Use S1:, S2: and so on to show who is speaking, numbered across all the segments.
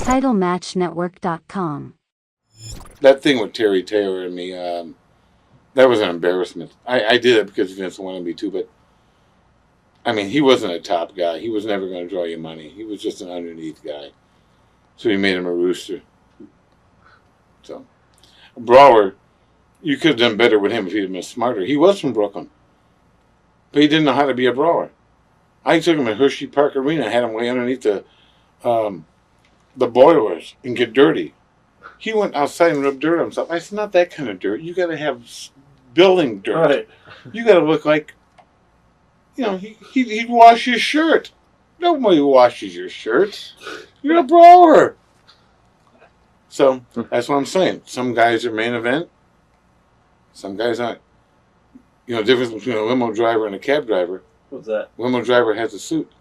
S1: TitleMatchNetwork.com.
S2: That thing with Terry Taylor and me, that was an embarrassment. I did it because Vince wanted me to, but I mean, he wasn't a top guy. He was never going to draw you money. He was just an underneath guy. So he made him a rooster. So, Brawler, you could have done better with him if he'd been smarter. He was from Brooklyn, but he didn't know how to be a brawler. I took him to Hershey Park Arena, had him way underneath the boilers and get dirty. He went outside and rubbed dirt on himself. I said, not that kind of dirt. You got to have building dirt.
S3: Right.
S2: You got to look like, he'd wash his shirt. Nobody washes your shirt. You're a brawler. So that's what I'm saying. Some guys are main event. Some guys aren't. Difference between a limo driver and a cab driver.
S3: What's that?
S2: Limo driver has a suit.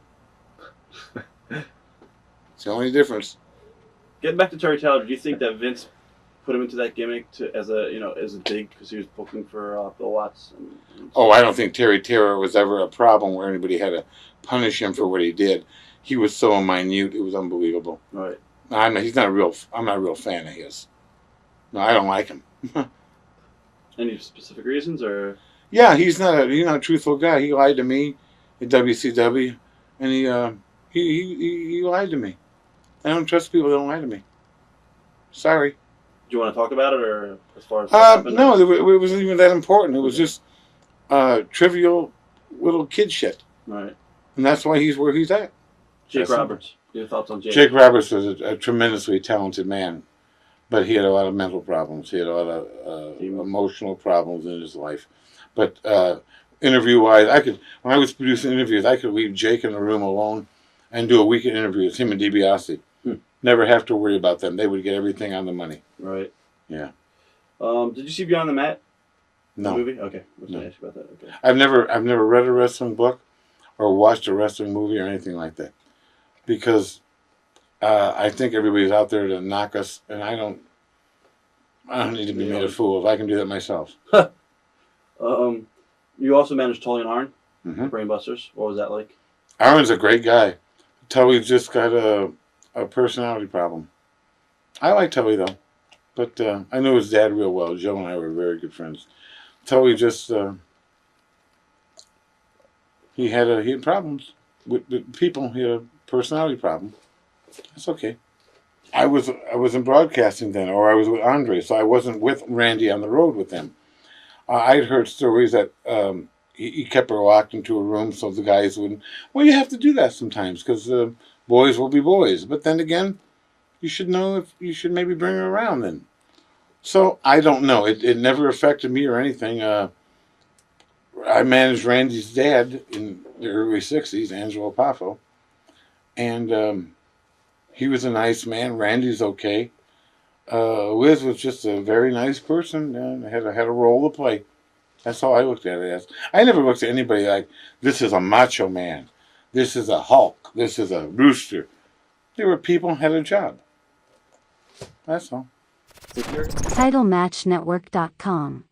S2: It's the only difference.
S3: Getting back to Terry Taylor, do you think that Vince put him into that gimmick as a dig because he was booking for Bill Watts?
S2: Oh, I don't think Terry Taylor was ever a problem where anybody had to punish him for what he did. He was so minute; it was unbelievable.
S3: Right.
S2: I'm not a real fan of his. No, I don't like him.
S3: Any specific reasons, or?
S2: Yeah, he's not a truthful guy. He lied to me at WCW, and he lied to me. I don't trust people that don't lie to me. Sorry.
S3: Do you want to talk about it, or as far as
S2: no, it wasn't even that important. It was just trivial little kid shit.
S3: Right.
S2: And that's why he's where he's at.
S3: Jake Roberts. Your thoughts on Jake?
S2: Jake Roberts was a tremendously talented man, but he had a lot of mental problems. He had a lot of emotional problems in his life. But interview-wise, when I was producing interviews, I could leave Jake in the room alone and do a week of interviews, him and DiBiase. Never have to worry about them. They would get everything on the money.
S3: Right.
S2: Yeah.
S3: Did you see Beyond the Mat?
S2: No.
S3: The movie? Okay. I was
S2: No.
S3: going to ask you about that. Okay.
S2: I've never read a wrestling book or watched a wrestling movie or anything like that. Because I think everybody's out there to knock us, and I don't need to be made a fool if I can do that myself.
S3: You also managed Tully and Arn,
S2: Mm-hmm.
S3: Brainbusters. What was that like?
S2: Arn's a great guy. Tully's just got a personality problem. I like Tully, though. But I knew his dad real well. Joe and I were very good friends. Tully just... he had problems with people. He had a personality problem. That's okay. I was in broadcasting then, or I was with Andre, so I wasn't with Randy on the road with him. I'd heard stories that he kept her locked into a room so the guys wouldn't. Well, you have to do that sometimes because boys will be boys. But then again, you should know if you should maybe bring her around then. So I don't know. It never affected me or anything. I managed Randy's dad in the early 60s, Angelo Poffo. And he was a nice man. Randy's okay. Liz was just a very nice person and had a role to play. That's all I looked at it as. I never looked at anybody like, this is a macho man. This is a Hulk. This is a rooster. They were people who had a job. That's all.
S1: TitleMatchNetwork.com